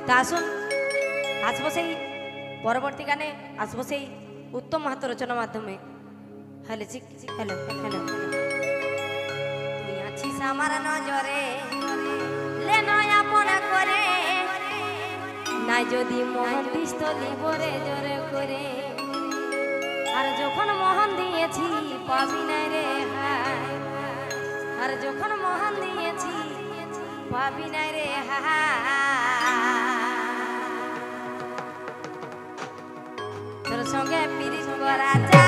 তা আসুন আসবো সেই পরবর্তী গানে, আসবো সেই উত্তম মাহাতো রচনার মাধ্যমে। হ্যালো হ্যালো হ্যালো, তুই আছিস আমার নজরে লে নয় আপন করে, নাই যদি মোহন দিস তো দিব রে জোরে করে, আর যখন মোহন দিয়েছি পাবি নাই রে হায়, আর যখন মোহন দিয়েছি পাবি নাই রে হায়, তোর সঙ্গে পিরিত করা যায়।